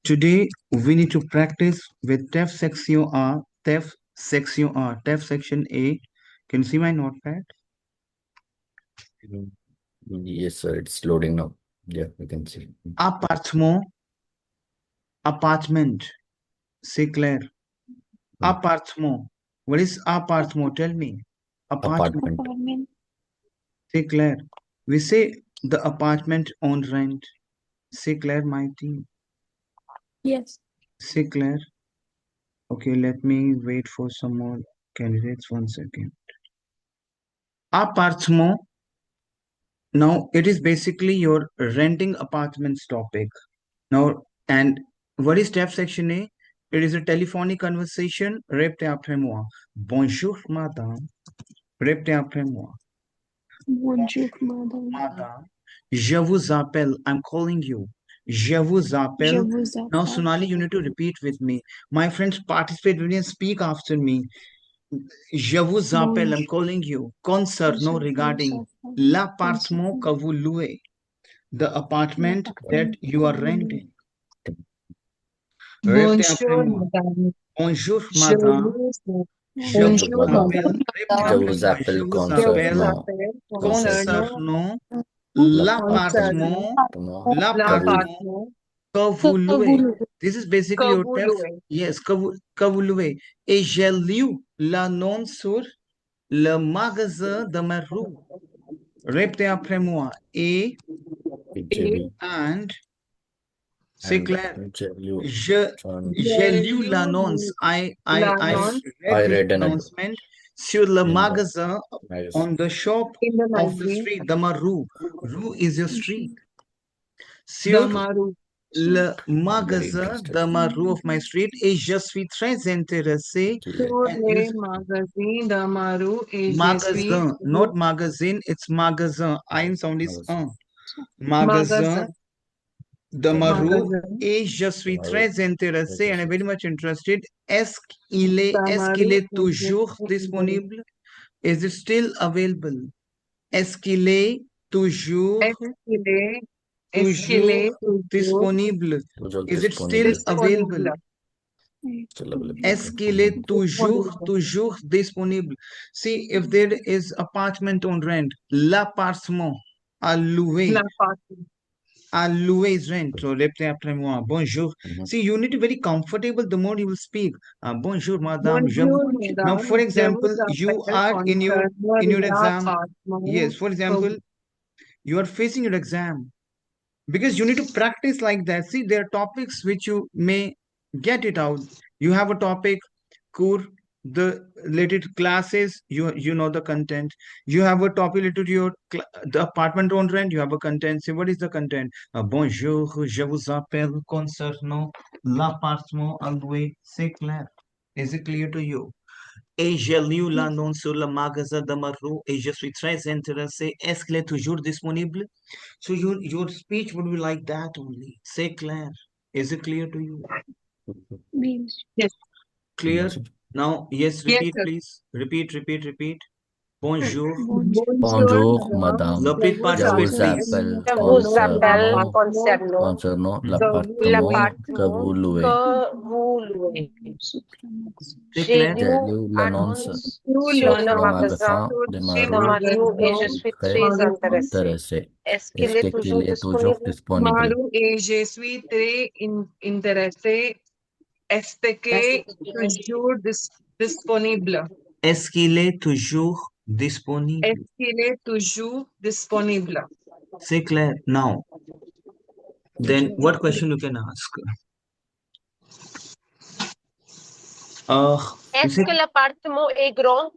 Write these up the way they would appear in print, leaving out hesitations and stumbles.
Today we need to practice with TEF section R, TEF section R, TEF section A. Can you see my notepad? Mm, Yes, sir. It's loading now. Yeah, we can see. Appartement, apartment. C'est clair. Mm. Appartement. What is appartement? Tell me. Apartment. Apartment. Apartment. C'est clair. We say the apartment on rent. C'est clair, my team. Yes. C'est clair. Okay, let me wait for some more candidates. 1 second. Appartement. Now it is basically your renting apartments topic. Now, and what is step section A? It is a telephonic conversation. Répétez après moi. Bonjour, madame. Répétez après moi. Bonjour, madame. Madame. Je vous appelle. I'm calling you. Je vous Je appelle. vous Now, appelle. Sonali, you need to repeat with me. My friends, participate with me and speak after me. Je vous appelle. I'm calling you. Concernant Je regarding vous appelle. l'appartement que vous louez. The apartment that you are renting. Répétez après Bonjour, moi. madame. Bonjour, Je madame. vous, Je Bonjour, vous bonjour, madame. appelle. Répétez Je après vous moi. Je appelle vous je vous appelle concernant appelle concernant concernant l'appartement l'appartement que l'appartement que vous Que vous louez. louez. This is basically que your vous test. louez. Yes, que vous louez. Et j'ai lu l'annonce sur le magasin de ma rue. Répétez après moi. Et, j'ai and, c'est and clair. you J'ai lu J'ai l'annonce. lu I l'annonce read I this read an ad announcement sur le in the magasin magazine. on the shop in the of the magazine street. The rue. Rue is your street. Sur Damaru. le I'm very magasin interested. de ma rue of my street et je suis très intéressé. Sur And les magazines Damaru et je suis magasin, not magazine, it's magasin. Ein sound is un. Magasin magasin. de ma rue Magasin et je suis Damaru. très intéressé and I'm very much interested. Est-ce Damaru qu'il est et je toujours suis disponible? Is it still available? Est-ce qu'il est toujours, est-ce qu'il est toujours disponible? toujours Is it still disponible. available? disponible? Still available. Est-ce qu'il est Disponible. toujours disponible? See, if there is apartment on rent, l'appartement à louer, L'appartement. is rent. So, répétez après moi. Bonjour. See, you need to be very comfortable the more you will speak. Bonjour, madame. Bonjour, Now, madame. for Je example, vous you appelle are in your concernant exam. Yes, l'appartement for example, you are facing your exam because you need to practice like that. See, there are topics which you may get it out. You have a topic, Kur, the related classes, you know the content. You have a topic related to your the apartment on rent, you have a content. Say, what is the content? Bonjour, je vous appelle concernant l'appartement à louer. C'est clair. Is it clear to you? Et j'ai lu l'annonce sur le magasin de ma rue et je suis très intéressé. Est-ce qu'il est toujours disponible? So your speech would be like that only. C'est clair. Is it clear to you? Beans. Yes. Clear? Now, yes, Yes, repeat, sir. please. Repeat. Bonjour. Bonjour. Bonjour, madame. madame. Now, please Je participate, vous please. appelle Je vous appelle concernant concernant l'appartement que vous l'appartement louez. que vous louez. C'est J'ai clair? lu J'ai lu l'annonce l'annonce Nous sur sur le le magasin magasin de ma de rue. ma rue et je Je suis suis très très intéressée. intéressé. Est-ce qu'il Est-ce est qu'il toujours est toujours disponible? disponible? Maru et je suis très intéressé. Est-ce que toujours disponible? Est-ce qu'il est toujours disponible? Est-ce qu'il est toujours disponible? C'est clair. Now, then what question you can ask? Est-ce que l'appartement est grand?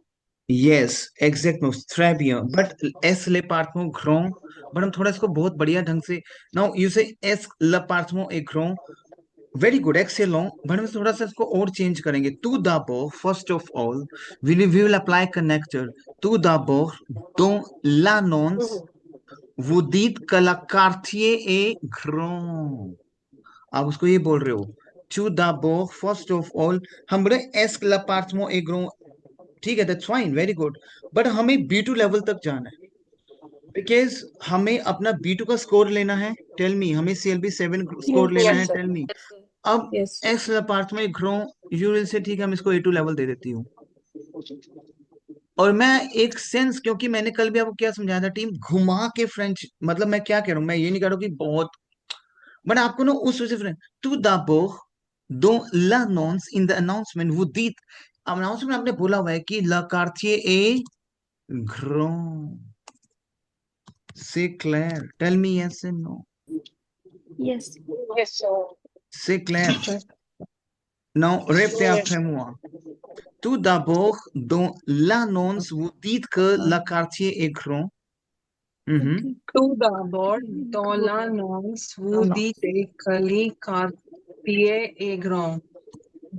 Yes, exactement. Très bien. But est l'appartement grand? But हम थोड़ा इसको बहुत बढ़िया ढंग से. Now you say est l'appartement est grand? Very good, excellent. But हम थोड़ा सा इसको और change करेंगे. Tout d'abord, first of all, we will apply connector. Tout d'abord, dans l'annonce, vous dites que le quartier est grand. आप उसको ये बोल रहे हो. Tout d'abord, first of all, हम बोले est l'appartement est grand? ठीक है, that's fine, very good. But हमें B2 लेवल तक जाना है बिकॉज हमें अपना B2 का स्कोर लेना है. टेल मी, हमें CLB 7 स्कोर लेना Yes, है. sir. टेल मी, अब Yes. X apartment grow, you will say ठीक है, हम इसको A2 लेवल दे देती हूँ। और मैं एक सेंस, क्योंकि मैंने कल भी आपको क्या समझाया था, टीम घुमा के फ्रेंच, मतलब मैं क्या कह रहा हूँ, मैं ये नहीं कह रहा हूँ कि बहुत, बट आपको ना उस वजह से फ्रेंच टू d'abord dont l'annonce in the announcement vous dites, announcement आपने बोला हुआ है कि le quartier est grand, c'est clair, tell me yes and no, Yes. Yes, sir. c'est clair. Non, répétez après moi. Tout d'abord, dans l'annonce, vous dites que le quartier est grand. Mhm. Okay. Tout d'abord, dans l'annonce, vous dites que le quartier est grand.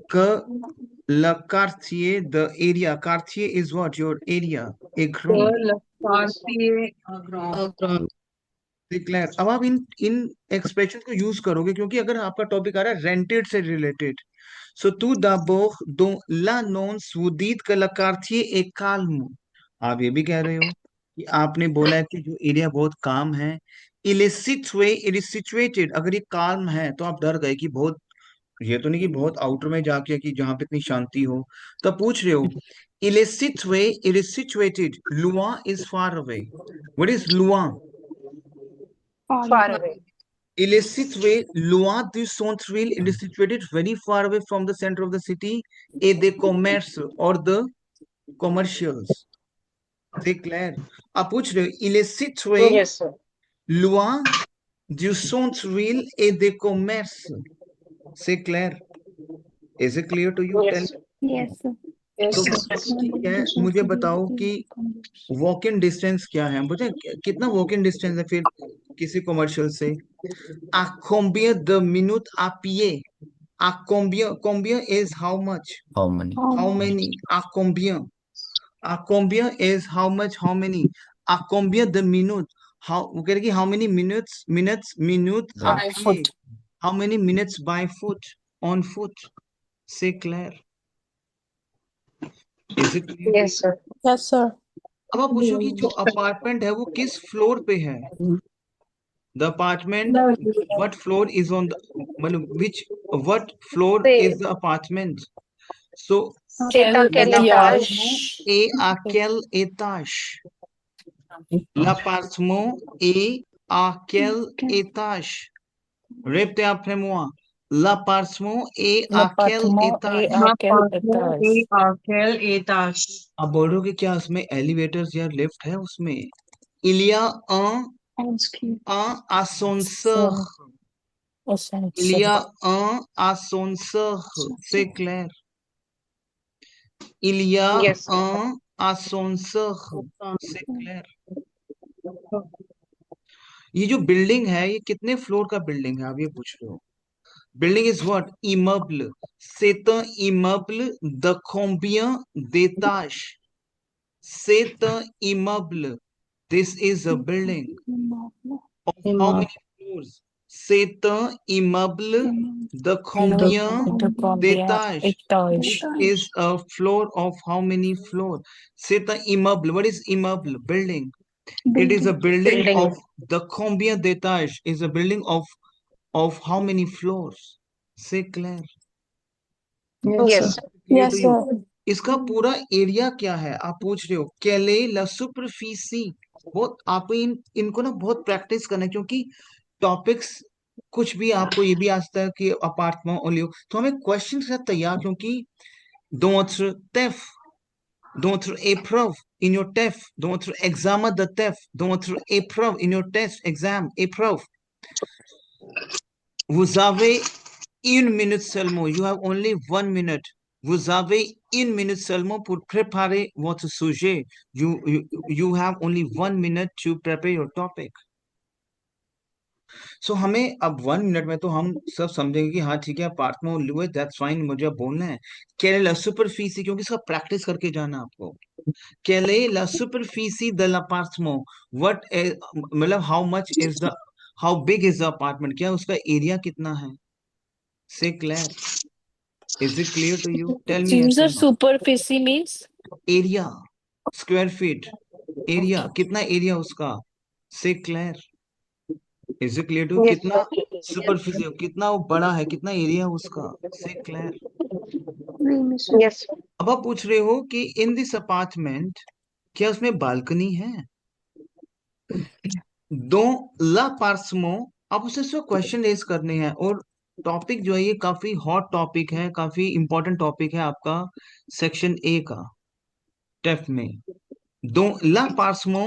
Que le quartier, the area, quartier is what? Your area, est Que grand. le quartier est grand. Declare. अब आप इन expression को use करोगे, क्योंकि अगर आपका topic आ रहा है rented से रिलेटेड, सो तू d'abord dont l'annonce vous dites que le quartier est calme, आप ये भी कह रहे हो कि आपने बोला है कि जो एरिया बहुत काम है। il est situé, it is situated, अगर ये calm है तो आप डर गए कि बहुत, ये तो नहीं कि बहुत आउटर में जाके कि जहां पे इतनी शांति हो, तो आप पूछ रहे हो il est situé, it is situated, loin is far away, what is loin? Far away. Il est situé loin du centre-ville. It is situated very far away from the center of the city et des commerces or the commercials. C'est clair. आप पूछ रहे हो, il est situé Yes, sir. loin du centre-ville et des commerces. C'est clair. Is it clear to you? Tell Yes, me. sir. Yes, sir. Yes, तो sir. ठीक है, मुझे बताओ कि वॉक इन डिस्टेंस क्या है, मुझे कितना वॉक इन डिस्टेंस है फिर किसी कमर्शियल से? À combien de minutes à pied? À combien? Combien is how much? How many? How many? À combien? À combien is how much? How many? À combien de minutes? How? वो कह रहे कि how many minutes? Minutes à By pied. foot. How many minutes by foot? On foot. C'est clair. Is it clear? Yes, sir. Yes, sir. अब आप पूछो कि जो apartment है वो किस फ्लोर पे है? The apartment, what floor is on the, मतलब which, what floor is the apartment? So, C'est à quel étage? l'appartement est à quel étage? L'appartement est à quel étage? Répétez après moi. L'appartement est à quel étage? L'appartement est à quel étage? आप बोल रहे हो कि क्या उसमें elevators या lift है उसमें? Il y a un ascenseur. Il y a un ascenseur. C'est clair. Il y a Yes, sir. un ascenseur. C'est clair. ये जो बिल्डिंग है ये कितने फ्लोर का बिल्डिंग है, आप ये पूछ रहे हो? Building is what? इमर्बल। C'est un immeuble de combien d'étages? C'est un immeuble. This is a building of how many floors? C'est un immeuble de combien d'étages? This is a floor of how many floors? C'est un immeuble. What is immeuble? Building. It is a building Building. of the combien d'étages? Is a building of how many floors? C'est clair. Yes, sir. Clear to you? इसका पूरा area क्या है, आप पूछ रहे हो? कैले ला सुपरफिसी। बहुत आप इनको ना बहुत प्रैक्टिस करना है, क्योंकि टॉपिक्स कुछ भी आपको ये भी आता है कि अपार्टमेंट ओलियो, तो हमें क्वेश्चन के साथ तैयार, क्योंकि d'autres TEF, d'autres épreuves in your TEF, d'autres examens de TEF, d'autres épreuves in your test, exam, épreuve. Vous avez une minute seulement. You have only 1 minute. Vous avez une minute seulement pour préparer votre sujet. You have only 1 minute to prepare your topic. So हमें अब 1 minute में तो हम सब समझेंगे कि हाँ ठीक है, पार्ट में हुए, दैट्स फाइन, मुझे अब बोलना है। Quelle est la superficie, क्योंकि इसका प्रैक्टिस करके जाना आपको। Quelle est la superficie de l'appartement? What is, मतलब how much is the, how big is the apartment? क्या उसका एरिया कितना है? C'est clair. Is it clear to you? Tell me. User Yes or no? superficie means Area, square feet, area, कितना area उसका? C'est clair. Is it clear too? Yes, कितना sir. Superficial, कितना वो बड़ा है, कितना एरिया है उसका, से क्लियर। Yes, sir. अब आप पूछ रहे हो कि इन दिस अपार्टमेंट क्या उसमें बालकनी है? दो ला पार्समो, आप उससे सिर्फ क्वेश्चन रेज करने हैं। और टॉपिक जो है ये काफी हॉट टॉपिक है, काफी इंपॉर्टेंट टॉपिक है आपका सेक्शन ए का टेफ में। दो ला पार्समो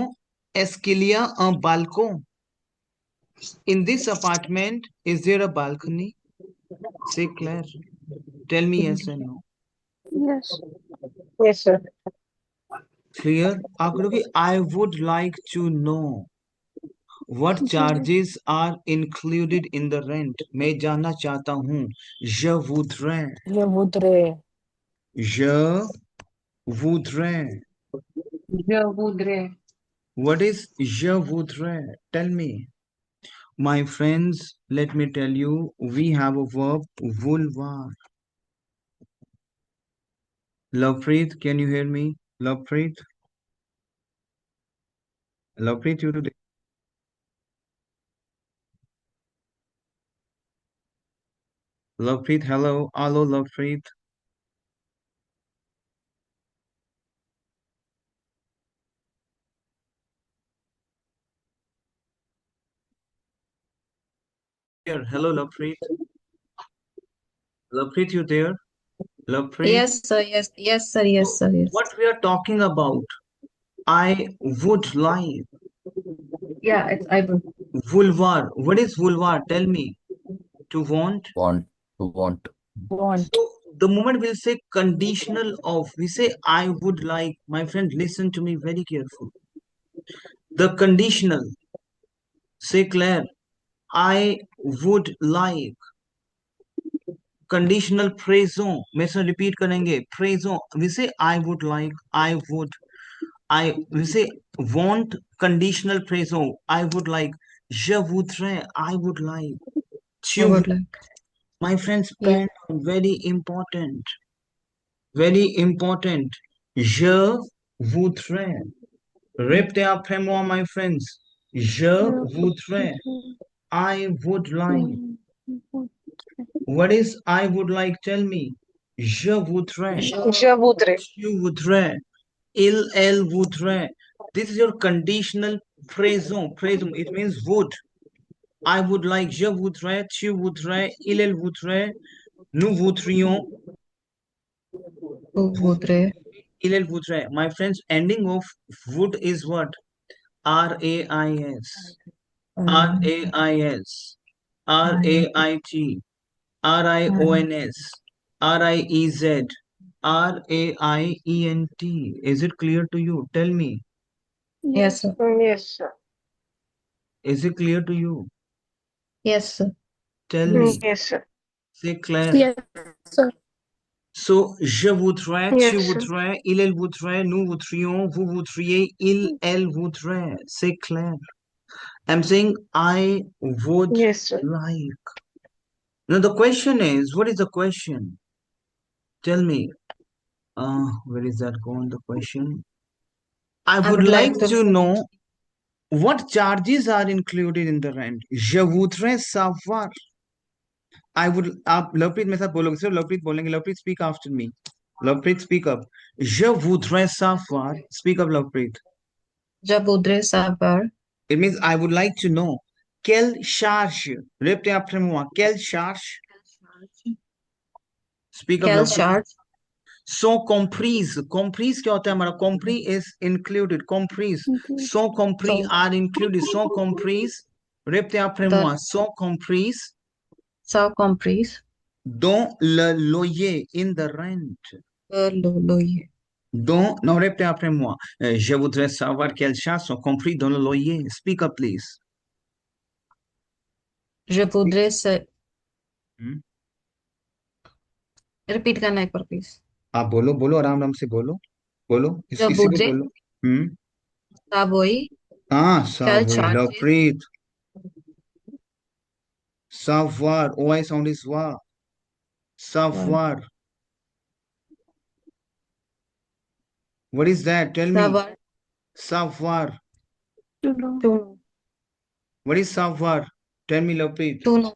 एस्किलिया अ बाल्को, in this apartment is there a balcony? से क्लियर, tell me yes and no. Yes, sir. क्लियर? आप करोगे I would like to know what charges are included in the rent. मैं जानना चाहता हूँ। je voudrais, Je voudrais. je voudrais. Je voudrais. What is je voudrais? Tell me. My friends, let me tell you, we have a verb vouloir. Lovepreet, can you hear me? Lovepreet? Lovepreet, you today? Lovepreet, hello. Hello, Lovepreet. Here, hello, Lovepreet. Lovepreet, you there? Lovepreet? Yes, sir. Yes, sir. Yes, sir. Yes. What we are talking about? I would like. Yeah, I will. Vulvar. What is vulvar? Tell me. To want. Want. To want. Want. So the moment we'll say conditional of, we say I would like. My friend, listen to me very careful. The conditional. Say Claire, I would like. Conditional phrasons. मैं से repeat करेंगे. Phrasons. We say I would like. I would. We say want. Conditional phrasons. I would like. Je voudrais. I would like. I Tu would like. My friends, Yeah. pen, very important. Very important. Je voudrais. Répétez après moi, my friends. Je voudrais. I would like. What is I would like? Tell me. Je voudrais. Je voudrais. Tu voudrais. Elle voudrait. This is your conditional phrasal. Phrasal. It means would. I would like. Je voudrais. Tu voudrais. Elle voudrait. Nous voudrions. Who voudrais. Elle voudrait. My friends, ending of would is what? R-A-I-S. R-A-I-S. R-A-I-T. R-I-O-N-S. R-I-E-Z. R-A-I-E-N-T. Is it clear to you? Tell me. Yes, sir. Yes, sir. Is it clear to you? Yes, sir. Tell me. Yes, sir. C'est clair. Yes, sir. So, je voudrais, tu Yes, sir. voudrais, il voudrait, nous voudrions, vous voudriez, elle voudrait. C'est clair. I'm saying I would Yes, sir. like. Now the question is, what is the question? Tell me. Where is that going? The question. I would like to know what charges are included in the rent. Je voudrais savoir. I would. आप लवप्रीत मेरे साथ बोलोगे, सिर्फ लवप्रीत बोलेंगे. Lovepreet, speak after me. Lovepreet, speak up. Je voudrais savoir. Speak up, Lovepreet. Je voudrais savoir. It means I would like to know. Quelle charge? Répétez après moi. Quelle charge? Speak up, Quelle Lovepreet. charge? So comprise. Comprise क्या होता है हमारा? Comprise is included. Comprise. So comprise are included. So comprise. Répétez après moi. So comprise. So comprise. Dans le loyer, in the rent. Loyer. Donc, non, répétez après moi. Je voudrais savoir quelles charges sont comprises dans le loyer. Speak up, please. Je voudrais se... Hmm? Repeat करना एक बार please. आप बोलो बोलो आराम से बोलो बोलो Je इसी को voudrais बोलो savoir हाँ quelle Sawari charge Lovepreet savoir OI sound is wa savoir what is that tell me savoir savoir to know. What is savoir? Tell me, Lovepreet. To know.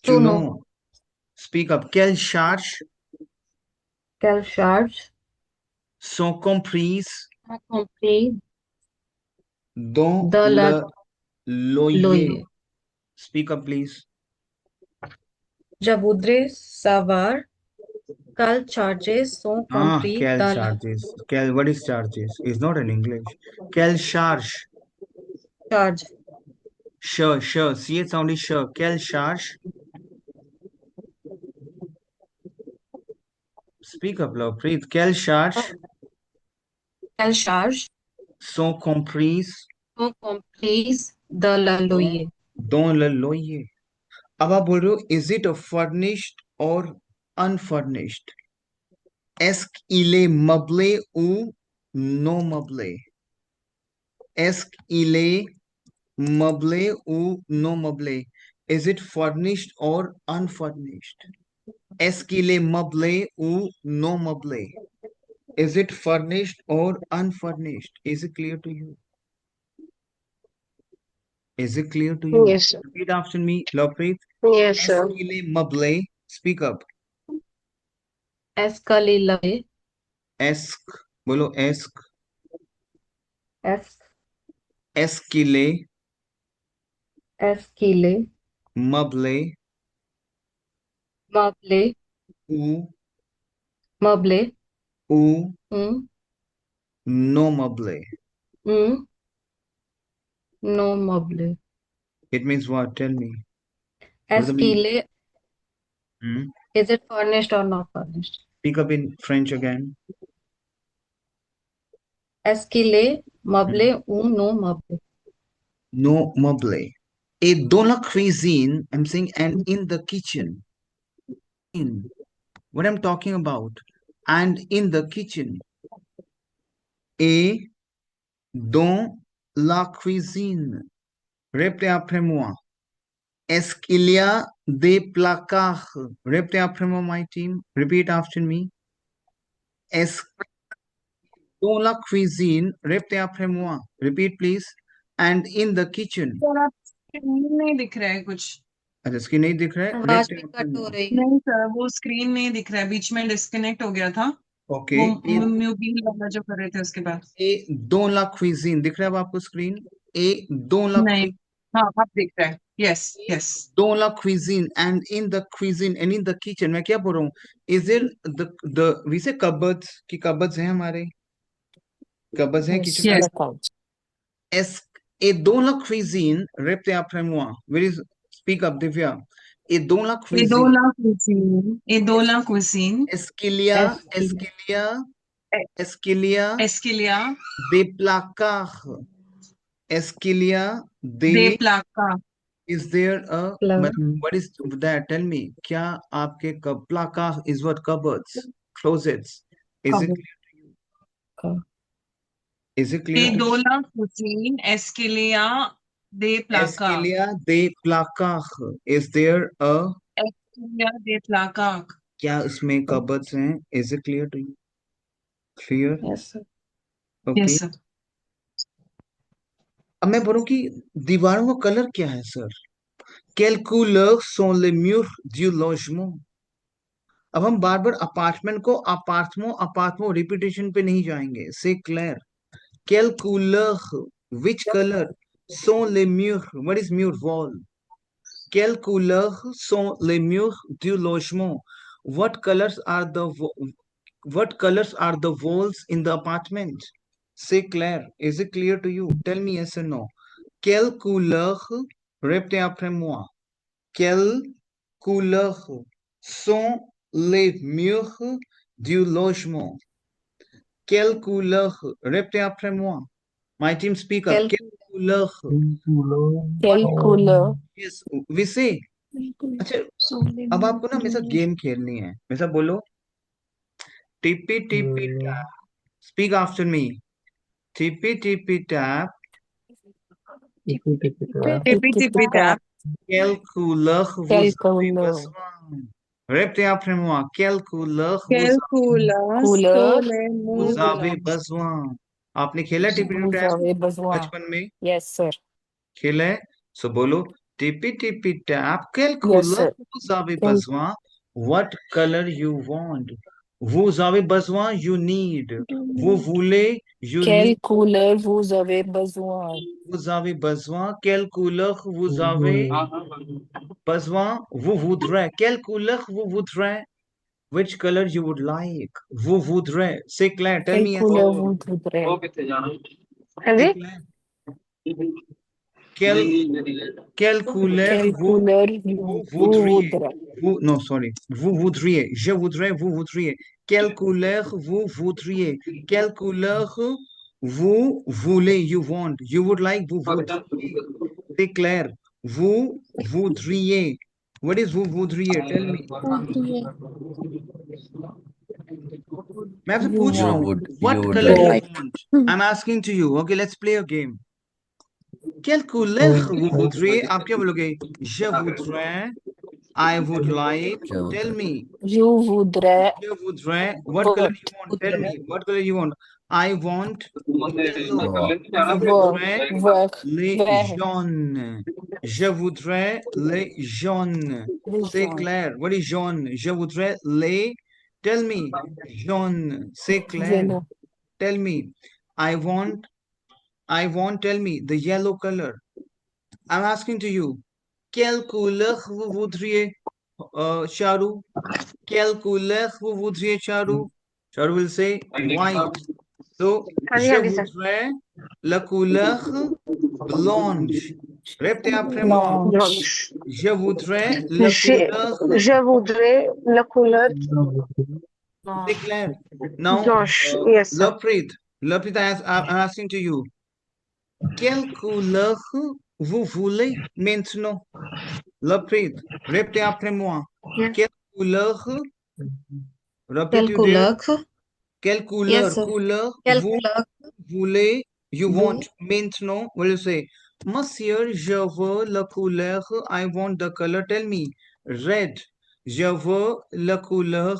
To To know. know. Speak up. Quelle charge Quelle charge sont comprises a compris dans dans la le loyer? loyer? Speak up, please. Je voudrais savoir quelles charges sont compris Quelle dans la charges? What is charges? It's not in English. Quelle charge? charge. Sure. CH sound is sure. Quelle charge? Speak up, Lovepreet. Quelle charge Quelles charges sont comprises sont comprises dans le loyer? dans le loyer? अब आप बोल रहे हो, is it a furnished or unfurnished? Est-ce qu'il est meublé ou non meublé? Est-ce qu'il est meublé ou non meublé? Is it furnished or unfurnished? Est-ce qu'il est meublé ou non meublé? Is it furnished or unfurnished? Is it clear to you? Is it clear to you? Yes, sir. Repeat after me, Lovepreet. Yes, Est-ce sir. qu'il est meublé? Speak up. Est-ce que le loyer Est-ce, बोलो est-ce, est est-ce qu'il est est-ce qu'il est meublé meublé ou meublé ou ou non meublé? non meublé? It means what? Tell me. What Est-ce does it mean? qu'il est is it furnished or not furnished? Speak up in French again. Est-ce qu'il est meublé ou non meublé? No meublé. Et dans la cuisine, I'm saying, and in the kitchen. In what I'm talking about, and in the kitchen. Et dans la cuisine. Répétez après moi. Est-ce qu'il y a des placards? Répétez après moi, my team. Repeat after me. Est-ce dans la cuisine? Répétez après moi. Repeat, please. And in the kitchen. Sir आप screen नहीं दिख रहा है कुछ अच्छा, screen नहीं दिख रहा है? आवाज रेप्टे भी après कट हो moi. रही है। नहीं सर वो स्क्रीन नहीं दिख रहा है बीच में डिस्कनेक्ट हो गया था ओके. वो म्यूबिल वाला जो कर रहे थे उसके बाद Et dans la cuisine. दिख रहा है अब आपको स्क्रीन? Et dans la नहीं cuisine. हाँ अब दिख रहा है yes yes Dans la cuisine and in the cuisine and in the kitchen. मैं क्या बोल रहा हूँ? Is there the we say cupboards कि cupboards हैं हमारे? Cupboards हैं Yes, kitchen Yes. में? cupboards. Est et dans la cuisine, répétez après moi. Where is speak up, Divya. Et dans la cuisine, Edola cuisine est-ce qu'il y a, est-ce qu'il y a, est-ce qu'il y a Esquilia des placards? Est-ce qu'il y a de des, placa is there a, what is that? Tell me. क्या आपके placard is what? Cupboards, closets. Is it Cupboard. clear to you? Is it clear to you? Edola cuisine Esquilia de placa Esquilia de placar. Is there a Esquilia de placa क्या उसमें cupboards हैं? Is it clear to you? Clear? Yes, sir. Okay. yes sir अब मैं बोलूं कि दीवारों का colour क्या है sir? Quelle couleur sont les murs du logement? अब हम बार बार अपार्टमेंट को अपार्टमेंट रिपीटेशन पे नहीं जाएंगे. Say clair. Quelle couleur? Which color? Sont les murs? What is mur? Wall. Quelle couleur sont les murs du logement? What colors are the walls in the apartment? Say clair. Is it clear to you? Tell me yes or no. Quelle couleur? Répétez après moi. Quelle couleur sont les murs du logement? Quelle couleur? Répétez après moi. My team speak up. Quelle Quelle couleur? Quelle couleur? Yes, we say. अच्छा, अब आपको ना मेरे साथ game खेलनी है. मेरे साथ बोलो. Tippy tippy tap. Speak after me. Tippy tippy tap. tippy tap Quelle couleur vous Quelle avez couleur? besoin? Répétez après moi. Quelle couleur Quelle Couleur vous avez besoin? आपने खेला टिप्पी vous टैप avez besoin? बचपन में? Yes, sir. खेला है? So bolo, tippy tippy tap, quel Yes, couleur sir. vous avez Quel- besoin? What color you want? Vous avez besoin, you need. Vous voulez, you Quelle need. couleur vous avez besoin? Vous avez besoin, quelle couleur vous avez besoin? Vous voudrez, quelle couleur vous voudrez? Which color you would like? Vous voudrez. C'est clair, tell Quelle me yes. couleur vous voudrez? हाँ C'est ji clair. Quelle couleur Quelle vous couleur vous vous voudriez? voudrez? Non, sorry. Vous voudriez. Je voudrais, vous voudriez. Quelle couleur vous voudriez? Quelle couleur vous voulez? You want. You would like, vous voudriez. C'est clair. Vous voudriez. What is vous voudriez? Tell me. मैं आपसे You पूछ रहा You हूँ. would, What you would color you like. want? I'm asking to you. Okay, let's play a game. Quelle couleur vous voudriez? आप क्या बोलोगे? Je voudrais. I would like. Je Tell voudrais. me. Je voudrais Je voudrais. What color you want? Tell me. What color you want? I want yellow. Noir. Je voudrais les vert, jaunes. Je voudrais les jaunes. les C'est jaunes, clair. What is jaune? Je voudrais les. Tell me. Jaune. C'est clair. yellow, Tell me. I want. Tell me. The yellow color. I'm asking to you. Quelle couleur vous voudriez, Charu? Quelle couleur vous voudriez, Charu? Charu will say white. So, हाँ जी je हाँ जी sir voudrais la couleur blanche. Répétez après moi. blanche, Je voudrais la couleur. je voudrais la couleur C'est clair. Now, blanche yes sir Laprit, I'm asking to you. Quelle couleur vous voulez maintenant? Laprit, répétez après moi. Yeah. Quelle couleur? Repeat Quelle you couleur? Quelle couleur? Yes, sir. Couleur Quelle vous couleur? voulez? You want maintenant? What do you say? Monsieur, je veux la couleur. I want the color. Tell me. Red. Je veux la couleur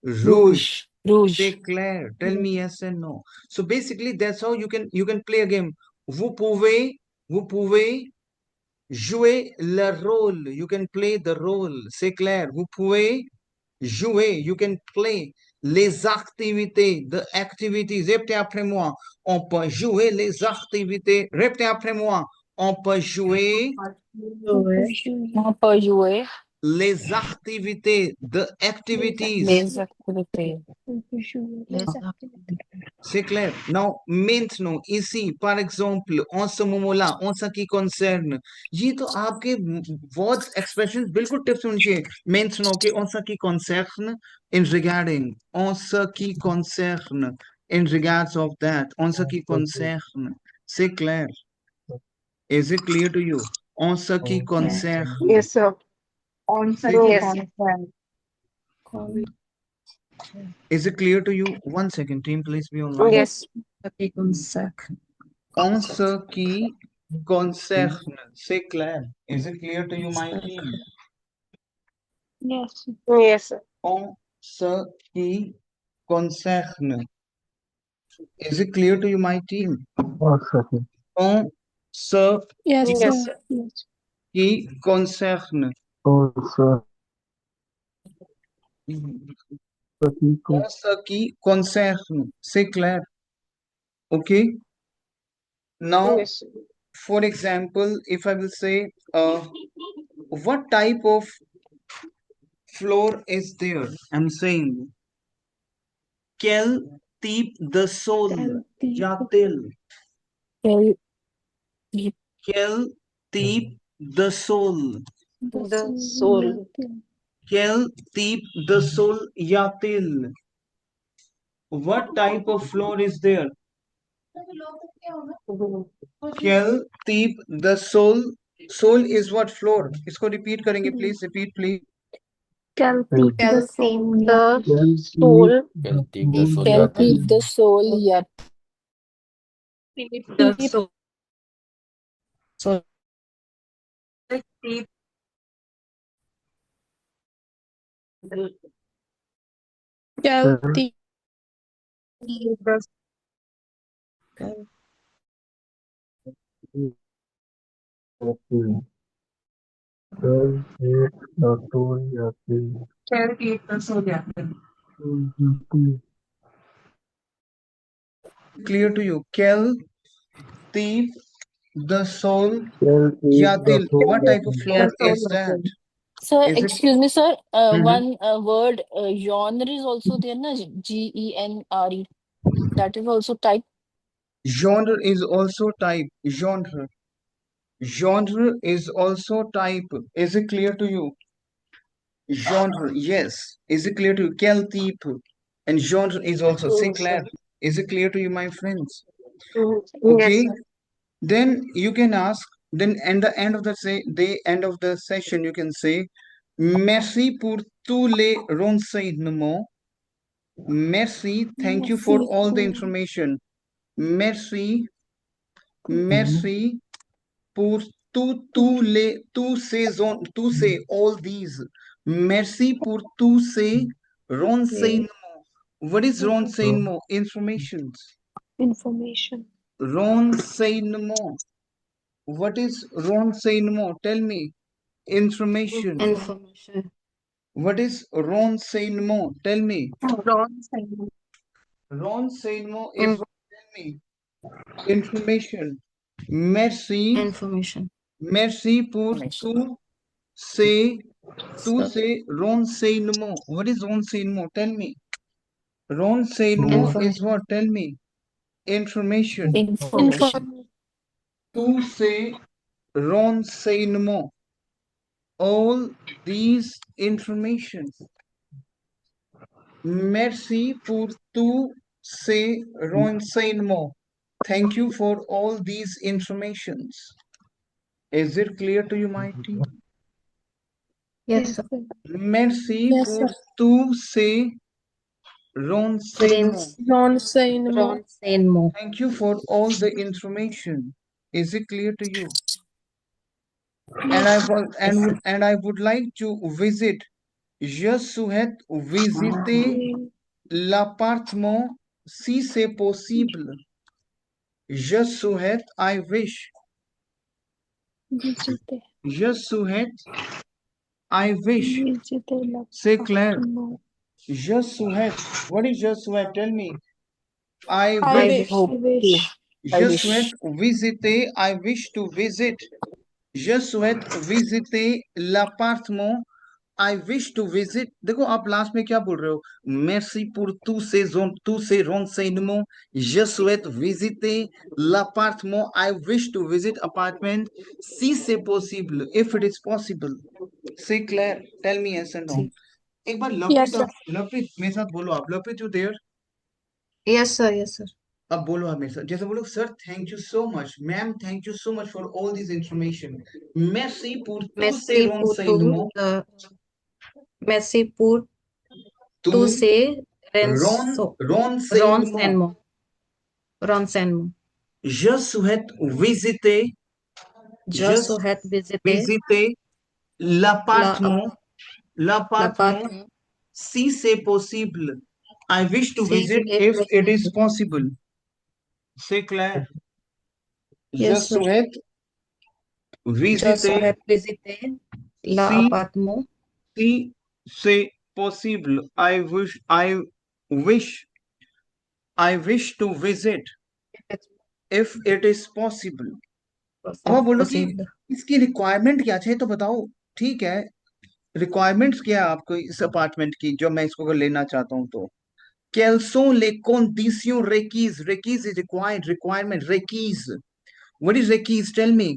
rouge. rouge, C'est clair. Tell me yes and no. So basically, that's how you can play a game. Vous pouvez jouer le rôle. You can play the role. C'est clair. Vous pouvez jouer. You can play les activités, the activities. Répétez après moi. On peut jouer les activités. Répétez après moi. On peut jouer on peut jouer les activités, the activities. les activités. C'est clair. Non, maintenant, ici, par exemple, en ce moment-là, en ce qui concerne, ये तो आपके words, expressions बिल्कुल tips होनी चाहिए. Maintenant, que en ce qui concerne, in regarding, en ce qui concerne, in regards of that, en ce qui concerne. C'est clair. Is it clear to you? En ce qui concerne. yes sir yes Is it clear to you? 1 second, team, please be online. yes En ce qui concerne, c'est clair. Is it clear to you, my team? yes sir En ce qui concerne. Is it clear to you, my team? En ce yes sir qui concerne. En ce qui concerne, c'est clair. Okay? Now, yes for example, if I will say, what type of floor is there? I'm saying, quel type de sol y a-t-il? Quel Quel type de sol? the soul Quel type de sol y a-t-il? What type of floor is there? Quel type de sol? Sol is what floor? इसको repeat करेंगे please. Repeat please. quel Quel the soul Quel type de sol y quel a-t-il? type de sol y a The so quel type Quelle est la solidarité? Clear to you? Kel, thief, the soul, yatil. What type of Clear. flower is that? Sir, Is it? excuse me, sir. Mhm. One word genre is also there, na? Genre. That is also type. Genre is also type. Genre. Genre is also type. Is it clear to you? Genre, yes. Is it clear to you? Quel type? And genre is also. Say Yes, clair. sir. Is it clear to you, my friends? Yes, Okay. sir. Then you can ask. Then at the end of the end of the session, you can say, Merci pour tous les renseignements. Merci. Thank you for Merci. all the information. Merci. Merci pour tous ces all these. Merci pour tous ces renseignements. What is renseignement? Information. Information. Renseignement. What is renseignement? Tell me. Information. Information. What is renseignement? Tell me. Wrong sign. Renseignement is In- what? Tell me. Information. Merci. information. Merci pour Information. tous So, ces renseignements. What is renseignement? Tell me. Renseignement is information. what? Tell me. Information. Information. Tous ces renseignements. All these information. Merci pour tous ces renseignements. Thank you for all these informations. Is it clear to you, my team? Yes, sir. Merci Yes, pour sir. tous ces renseignements. Renseignement. Renseignement. Thank you for all the information. Is it clear to you? And I was and I would like to visit. Je souhaite visiter l'appartement si c'est possible. Je souhaite, I wish. Visiter. Je souhaite, I wish. Visiter C'est clair. l'appartement. Je souhaite. What is je souhaite? Tell me. I I wish. wish. Hope to. Wish. Je wish. souhaite visiter. I wish to visit. Je souhaite visiter l'appartement. I wish to visit. देखो आप last में क्या बोल रहे हो? Merci pour tous ces renseignements. Je souhaite visiter l'appartement. I wish to visit apartment si c'est possible. If it is possible. C'est clair. Tell me yes and no. एक बार Yes, sir. Lovepreet मेरे साथ बोलो आप. Lovepreet, you there? Yes, sir. Yes, sir. अब बोलो आप मेरे साथ. जैसे बोलो sir thank you so much. Ma'am thank you so much for all this information. Merci pour tous ces Merci pour renseignements. merci pour tous Tous ces renseignements. renseignements. Renseignements. Je souhaite visiter. Je souhaite visiter L'appartement. l'appartement Si c'est possible. I wish to si visit c'est if it is possible. possible. C'est clair. Je Yes, sir. souhaite Je visiter souhaite visiter si l'appartement si c'est possible. I wish to visit if it is possible. अब आप बोलो कि possible. इसकी requirement क्या है तो बताओ. ठीक है, रिक्वायरमेंट्स क्या है आपको इस अपार्टमेंट की जो मैं इसको अगर लेना चाहता हूँ तो. Quelles sont les conditions requises? Requise is required, requirement, requise. What is requise? Tell me.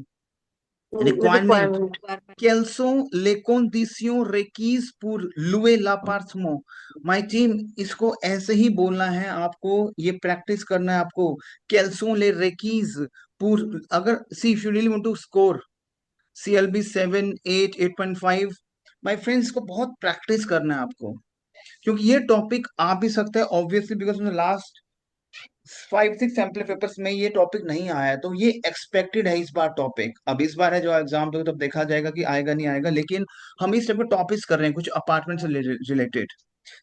Requirement. Requirement. Quelles sont les conditions requises pour louer l'appartement? My team, इसको ऐसे ही बोलना है आपको, ये प्रैक्टिस करना है आपको. Quelles sont les requises pour, अगर see if you really want to score CLB 7, 8, 8.5, my friends, इसको बहुत प्रैक्टिस करना है आपको, क्योंकि ये टॉपिक आ भी सकता है obviously because in the last 5-6 sample papers में ये टॉपिक नहीं आया, तो ये एक्सपेक्टेड है इस बार टॉपिक. अब इस बार है जो एग्जाम दोगे तब देखा जाएगा कि आएगा नहीं आएगा, लेकिन हम इस टाइप के टॉपिक्स कर रहे हैं कुछ अपार्टमेंट से रिलेटेड.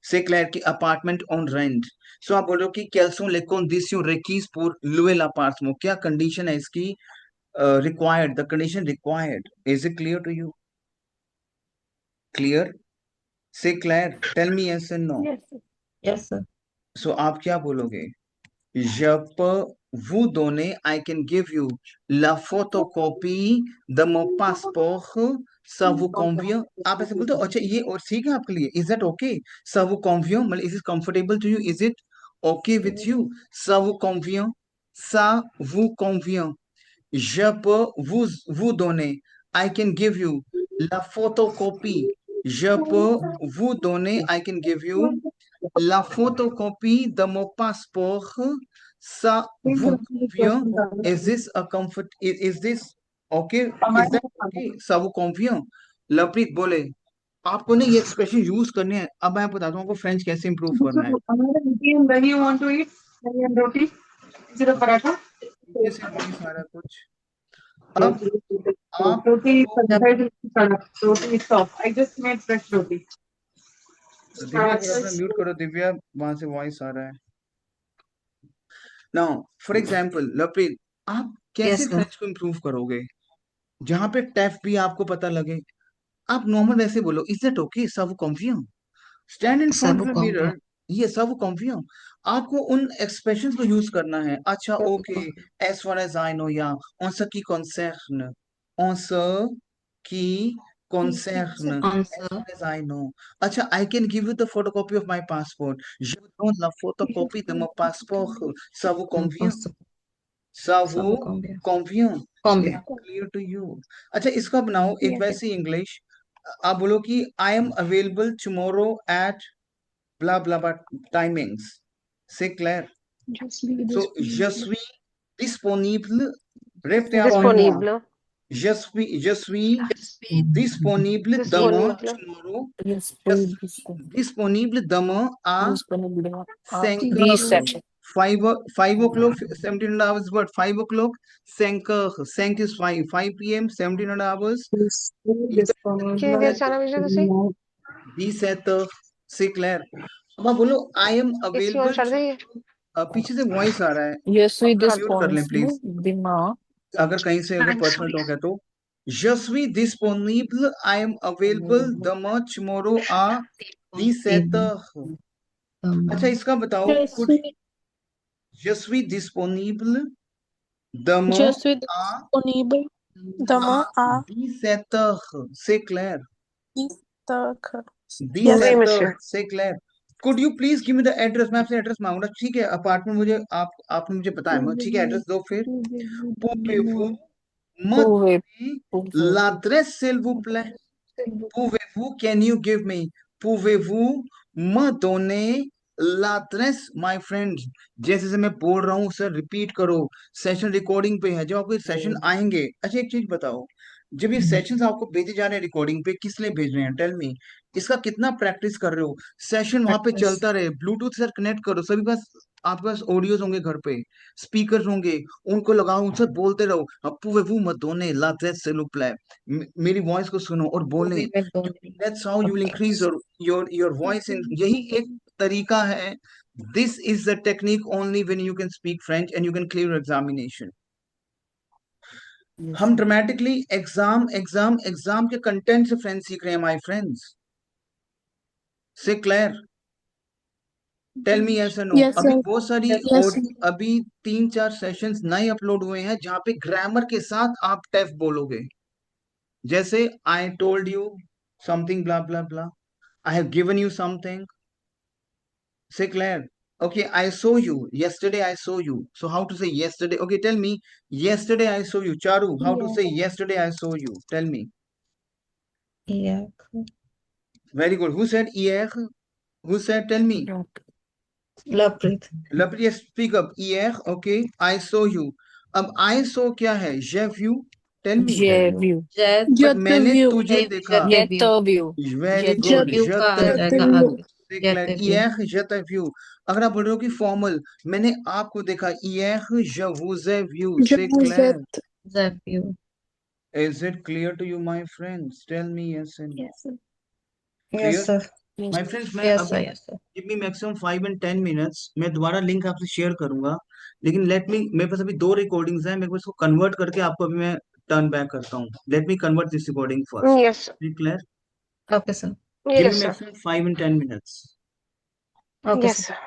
से क्लियर कि अपार्टमेंट ऑन रेंट. सो आप बोलो कि quelles sont les conditions requises pour louer l'appartement? क्या कंडीशन है इसकी required, the condition required. Is it clear to you? Clear? Say Claire, tell me yes and no. Yes, sir. Yes, sir. So आप क्या बोलोगे? Je peux vous donner, I can give you la photocopie de mon passeport. Ça vous convient? आप ऐसे बोलते हो, अच्छा ये और ठीक है आपके लिए? Is that okay? Ça vous convient? मतलब is it comfortable to you? Is it okay with you? Ça vous convient? Ça vous convient? Je peux vous donner, I can give you la photocopie. Je peux vous donner, I can give you la photocopie de mon passeport. Ça vous convient? Is this a comfort? Is this okay? Is that okay? Ça vous convient? Lovepreet बोले, आपको ना ये expression use करने हैं. अब मैं बताता हूँ आपको फ्रेंच कैसे इंप्रूव करना है. When you want to eat, when and roti, is it a paratha? जैसे वही सारा कुछ. अब आप Roti is inside the roti is soft. I just made fresh roti. Divya थोड़ा अपना म्यूट करो. दिव्या वहां से वॉइस आ रहा है. नाउ फॉर एग्जांपल लवप्रीत, आप कैसे Yes, sir. फ्रेंच को इंप्रूव करोगे जहां पे टेफ भी आपको पता लगे? आप नॉर्मल वैसे बोलो, इज दैट ओके? सब कॉन्फियम. Stand in front of Ça the vous mirror. convient. ये सब कॉन्फियम. आपको उन एक्सप्रेशंस को यूज करना है. अच्छा okay, as far as I know, या on ce qui concerne, on ce qui concerne, as Answer. far as I know. अच्छा, I can give you the photocopy of my passport. Je vous donne la photocopie de mon passeport. Ça vous convient? Ça Ça vous vous convient. convient? Convient. Clear to you? अच्छा, इसका बनाओ एक Yes, वैसी English. आप बोलो कि I am available tomorrow at blah blah blah timings. C'est clair? just be So, je disponible. suis disponible. Répétez après moi. Disponible. Je suis disponible demain, Disponible. tomorrow. Yes, Je please. suis disponible demain à Disponible. 5 These heures. sections. 5 o'clock, 17 hours, but 5 o'clock, 5 heures. 5 is 5. 5 p.m., 17 hours. Quem vê já não vejo assim? 17 heures. C'est clair. अब आप बोलो I am Esse available. ano já daí. पीछे से voice आ रहा है. Je suis mute कर लें please. disponible demain. अगर कहीं से अगर पर्सनल टॉक है तो. Je suis disponible, I am available demain, tomorrow à 17 heures. अच्छा, इसका बताओ कुछ. Je suis disponible demain Je suis à disponible demain à 17 heures. C'est clair? 10h. 17 monsieur. heures. C'est clair? Could you please give me the address? मैं आपसे address मांगूंगा. ठीक है, apartment मुझे आपने मुझे बताया. ठीक है, एड्रेस दो. फिर pouvez-vous me Pouvez- donner pouvez- l'adresse s'il vous plaît? Pouvez-vous, can you give me? Pouvez-vous me donner l'adresse, my friend? जैसे जैसे मैं बोल रहा हूँ सर रिपीट करो. सेशन रिकॉर्डिंग पे है. जब आपको सेशन आएंगे. अच्छा, एक चीज बताओ, जब ये सेशंस आपको भेजे जा रहे हैं रिकॉर्डिंग पे, किस लिए भेज रहे हैं? Tell me. इसका कितना प्रैक्टिस कर रहे हो? सेशन वहां पे चलता रहे. ब्लूटूथ से कनेक्ट करो. सभी पास आपके पास ऑडियोज होंगे घर पे, स्पीकर होंगे, उनको लगाओ, उनसे बोलते रहो. Pouvez-vous me donner l'adresse s'il vous plaît? मेरी वॉइस को सुनो और बोलें. That's how you will increase your voice in. यही एक तरीका है. This is the technique only when you can speak French and you can clear your examination. हम ड्रामेटिकली एग्जाम के कंटेंट से फ्रेंड्स सीख रहे हैं माय फ्रेंड्स. से क्लियर? टेल मी यस और नो. Yes, अभी sir. बहुत सारी Yes, और sir. अभी 3-4 सेशंस नए अपलोड हुए हैं जहां पे ग्रामर के साथ आप टेफ बोलोगे. जैसे I told you something blah blah blah. I have given you something. Say Claire. Okay, I saw you. Yesterday I saw you. So how to say yesterday? Okay, tell me. Yesterday I saw you. Charu, how to say yesterday I saw you? Tell me. Yeah. Very good. Who said hier? Who said? Tell me. Lovepreet. Lapri, speak up. Hier. Okay, I saw you. अब I saw क्या है? J'ai vu. Tell me. J'ai vu. Jet. But Jet मैंने view. तुझे देखा. J'ai vu. Very Jet good. view. You का आ Je जाएगा t'ai vu. आगे. C'est Jet clair. view. Hier, je t'ai vu. अगर आप बोल रहे हो कि फॉर्मल, मैंने आपको देखा. Hier, je vous ai vu. Je C'est vous clair? êtes. Jet view. Is it clear to you, my friends? Tell me yes and no. Yes, sir. Clear? Yes, sir. My friends, मैं Yes, sir. अभी Yes, sir. give me maximum 5 and 10 minutes. मैं दोबारा link आपसे share करूंगा. लेकिन मेरे पास अभी 2 recordings हैं, मेरे को इसको कन्वर्ट करके आपको अभी मैं टर्न बैक करता हूँ. Let me convert this recording first. Yes, sir. Clear? Okay, sir. Give me Yes, sir. maximum 5 and 10 minutes. Okay, Yes, sir. sir.